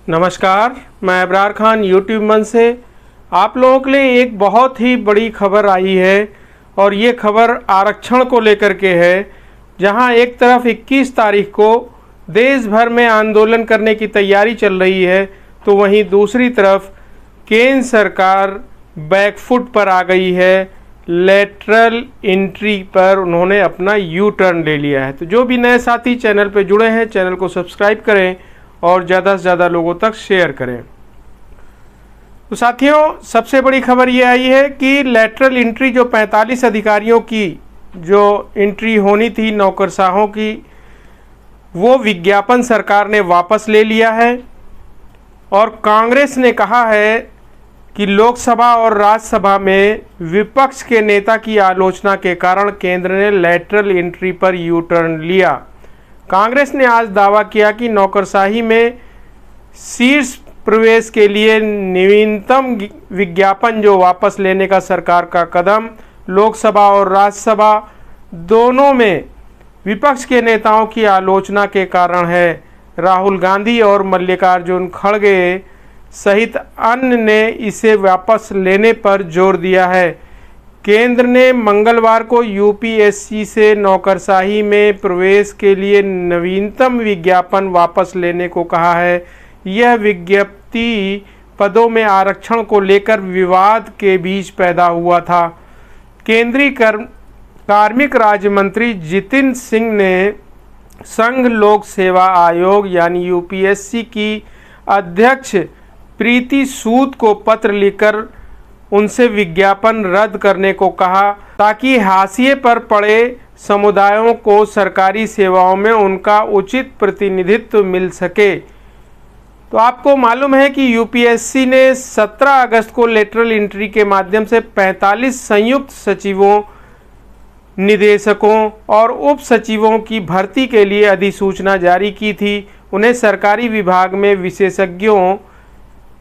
नमस्कार, मैं अबरार खान यूट्यूब मंच से आप लोगों के लिए एक बहुत ही बड़ी खबर आई है और ये खबर आरक्षण को लेकर के है, जहां एक तरफ 21 तारीख को देश भर में आंदोलन करने की तैयारी चल रही है, तो वहीं दूसरी तरफ केंद्र सरकार बैकफुट पर आ गई है। लेटरल एंट्री पर उन्होंने अपना यू टर्न ले लिया है। तो जो भी नए साथी चैनल पर जुड़े हैं, चैनल को सब्सक्राइब करें और ज़्यादा से ज़्यादा लोगों तक शेयर करें। तो साथियों, सबसे बड़ी खबर ये आई है कि लेटरल एंट्री जो 45 अधिकारियों की जो एंट्री होनी थी नौकरशाहों की, वो विज्ञापन सरकार ने वापस ले लिया है। और कांग्रेस ने कहा है कि लोकसभा और राज्यसभा में विपक्ष के नेता की आलोचना के कारण केंद्र ने लेटरल एंट्री पर यू टर्न लिया। कांग्रेस ने आज दावा किया कि नौकरशाही में शीर्ष प्रवेश के लिए नवीनतम विज्ञापन जो वापस लेने का सरकार का कदम लोकसभा और राज्यसभा दोनों में विपक्ष के नेताओं की आलोचना के कारण है। राहुल गांधी और मल्लिकार्जुन खड़गे सहित अन्य ने इसे वापस लेने पर जोर दिया है। केंद्र ने मंगलवार को यूपीएससी से नौकरशाही में प्रवेश के लिए नवीनतम विज्ञापन वापस लेने को कहा है। यह विज्ञप्ति पदों में आरक्षण को लेकर विवाद के बीच पैदा हुआ था। केंद्रीय कार्मिक राज्य मंत्री जितेंद्र सिंह ने संघ लोक सेवा आयोग यानी यूपीएससी की अध्यक्ष प्रीति सूद को पत्र लिखकर उनसे विज्ञापन रद्द करने को कहा, ताकि हाशिए पर पड़े समुदायों को सरकारी सेवाओं में उनका उचित प्रतिनिधित्व मिल सके। तो आपको मालूम है कि यूपीएससी ने 17 अगस्त को लेटरल एंट्री के माध्यम से 45 संयुक्त सचिवों, निदेशकों और उप सचिवों की भर्ती के लिए अधिसूचना जारी की थी। उन्हें सरकारी विभाग में विशेषज्ञों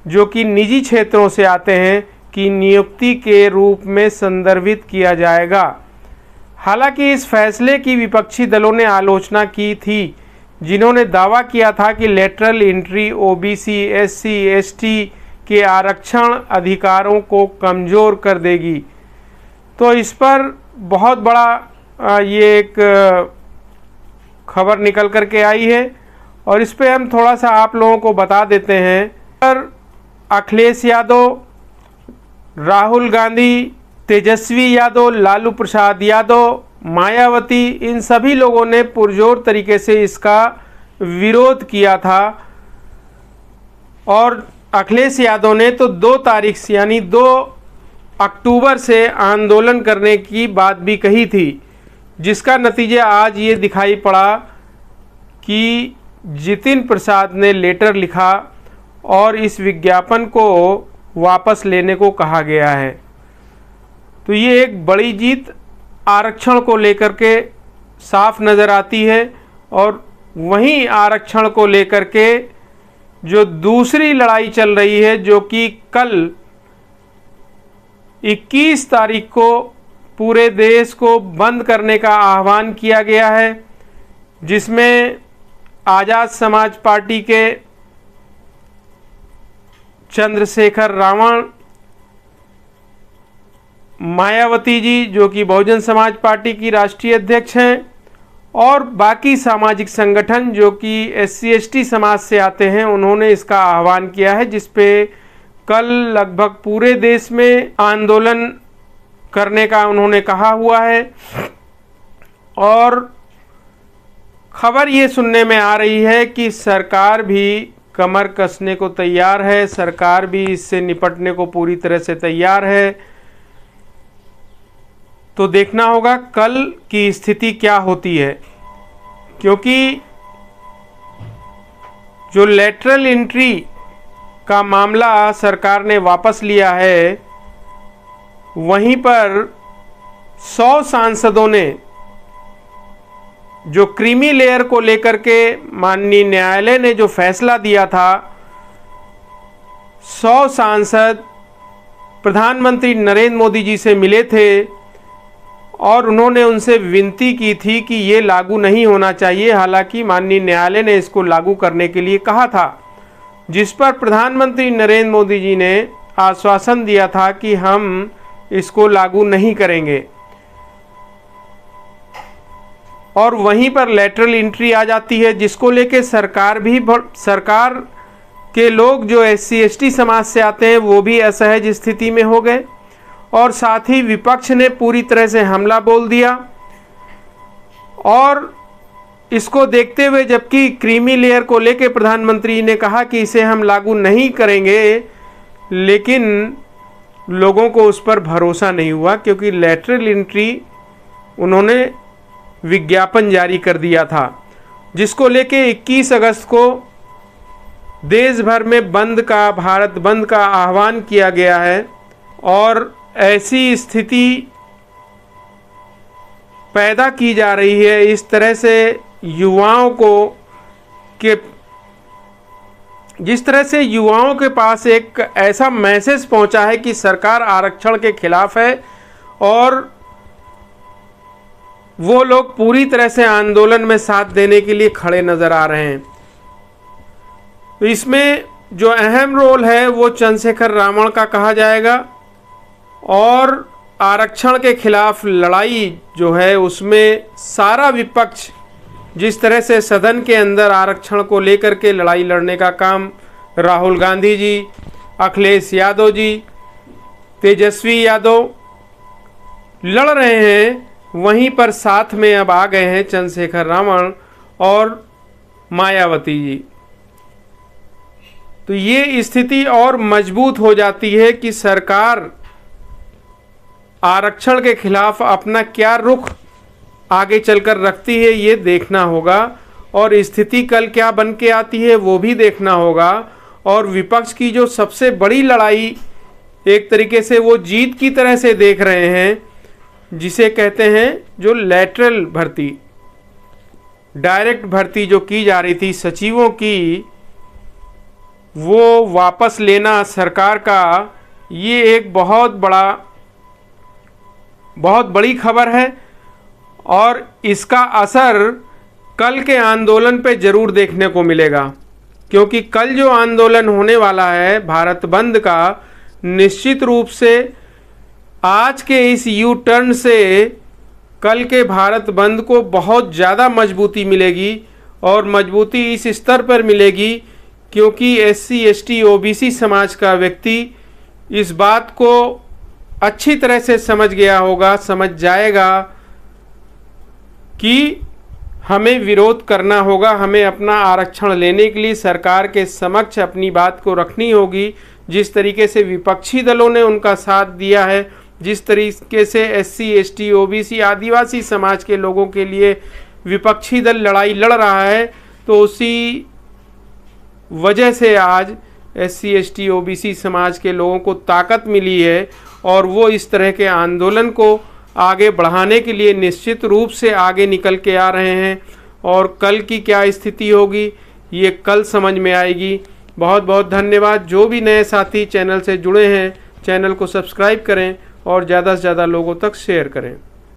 जो कि निजी क्षेत्रों से आते हैं की नियुक्ति के रूप में संदर्भित किया जाएगा। हालांकि इस फैसले की विपक्षी दलों ने आलोचना की थी, जिन्होंने दावा किया था कि lateral entry OBC, SC, ST के आरक्षण अधिकारों को कमज़ोर कर देगी। तो इस पर बहुत बड़ा ये एक खबर निकल कर के आई है और इस पे हम थोड़ा सा आप लोगों को बता देते हैं। पर अखिलेश यादव, राहुल गांधी, तेजस्वी यादव, लालू प्रसाद यादव, मायावती, इन सभी लोगों ने पुरजोर तरीके से इसका विरोध किया था। और अखिलेश यादव ने तो 2 तारीख से यानी 2 अक्टूबर से आंदोलन करने की बात भी कही थी, जिसका नतीजा आज ये दिखाई पड़ा कि जितिन प्रसाद ने लेटर लिखा और इस विज्ञापन को वापस लेने को कहा गया है। तो ये एक बड़ी जीत आरक्षण को लेकर के साफ नज़र आती है। और वहीं आरक्षण को लेकर के जो दूसरी लड़ाई चल रही है, जो कि कल 21 तारीख को पूरे देश को बंद करने का आह्वान किया गया है, जिसमें आज़ाद समाज पार्टी के चंद्रशेखर रावण, मायावती जी जो कि बहुजन समाज पार्टी की राष्ट्रीय अध्यक्ष हैं, और बाकी सामाजिक संगठन जो कि एससी एसटी समाज से आते हैं, उन्होंने इसका आह्वान किया है, जिस पे कल लगभग पूरे देश में आंदोलन करने का उन्होंने कहा हुआ है। और खबर ये सुनने में आ रही है कि सरकार भी कमर कसने को तैयार है, सरकार भी इससे निपटने को पूरी तरह से तैयार है। तो देखना होगा कल की स्थिति क्या होती है, क्योंकि जो लेटरल एंट्री का मामला सरकार ने वापस लिया है, वहीं पर 100 सांसदों ने जो क्रीमी लेयर को लेकर के माननीय न्यायालय ने जो फैसला दिया था, 100 सांसद प्रधानमंत्री नरेंद्र मोदी जी से मिले थे और उन्होंने उनसे विनती की थी कि ये लागू नहीं होना चाहिए। हालांकि माननीय न्यायालय ने इसको लागू करने के लिए कहा था। जिस पर प्रधानमंत्री नरेंद्र मोदी जी ने आश्वासन दिया था कि हम इसको लागू नहीं करेंगे। और वहीं पर लेटरल एंट्री आ जाती है, जिसको लेके सरकार के लोग जो SC ST समाज से आते हैं वो भी असहज स्थिति में हो गए, और साथ ही विपक्ष ने पूरी तरह से हमला बोल दिया। और इसको देखते हुए जबकि क्रीमी लेयर को लेके प्रधानमंत्री ने कहा कि इसे हम लागू नहीं करेंगे, लेकिन लोगों को उस पर भरोसा नहीं हुआ, क्योंकि लेटरल एंट्री उन्होंने विज्ञापन जारी कर दिया था, जिसको लेके 21 अगस्त को देश भर में भारत बंद का आह्वान किया गया है। और ऐसी स्थिति पैदा की जा रही है इस तरह से जिस तरह से युवाओं के पास एक ऐसा मैसेज पहुंचा है कि सरकार आरक्षण के खिलाफ है, और वो लोग पूरी तरह से आंदोलन में साथ देने के लिए खड़े नजर आ रहे हैं। तो इसमें जो अहम रोल है वो चंद्रशेखर रावण का कहा जाएगा, और आरक्षण के खिलाफ लड़ाई जो है उसमें सारा विपक्ष जिस तरह से सदन के अंदर आरक्षण को लेकर के लड़ाई लड़ने का काम राहुल गांधी जी, अखिलेश यादव जी, तेजस्वी यादव लड़ रहे हैं, वहीं पर साथ में अब आ गए हैं चंद्रशेखर रावण और मायावती जी। तो ये स्थिति और मजबूत हो जाती है कि सरकार आरक्षण के खिलाफ अपना क्या रुख आगे चलकर रखती है, ये देखना होगा, और स्थिति कल क्या बन के आती है वो भी देखना होगा। और विपक्ष की जो सबसे बड़ी लड़ाई एक तरीके से वो जीत की तरह से देख रहे हैं, जिसे कहते हैं जो लेटरल भर्ती, डायरेक्ट भर्ती जो की जा रही थी सचिवों की, वो वापस लेना सरकार का, ये एक बहुत बड़ी खबर है। और इसका असर कल के आंदोलन पे ज़रूर देखने को मिलेगा, क्योंकि कल जो आंदोलन होने वाला है भारत बंद का, निश्चित रूप से आज के इस यू टर्न से कल के भारत बंद को बहुत ज़्यादा मजबूती मिलेगी। और मजबूती इस स्तर पर मिलेगी क्योंकि SC ST OBC समाज का व्यक्ति इस बात को अच्छी तरह से समझ जाएगा कि हमें विरोध करना होगा, हमें अपना आरक्षण लेने के लिए सरकार के समक्ष अपनी बात को रखनी होगी। जिस तरीके से विपक्षी दलों ने उनका साथ दिया है, जिस तरीके से SC ST OBC आदिवासी समाज के लोगों के लिए विपक्षी दल लड़ाई लड़ रहा है, तो उसी वजह से आज SC ST OBC समाज के लोगों को ताकत मिली है, और वो इस तरह के आंदोलन को आगे बढ़ाने के लिए निश्चित रूप से आगे निकल के आ रहे हैं। और कल की क्या स्थिति होगी ये कल समझ में आएगी। बहुत बहुत धन्यवाद। जो भी नए साथी चैनल से जुड़े हैं, चैनल को सब्सक्राइब करें और ज़्यादा से ज़्यादा लोगों तक शेयर करें।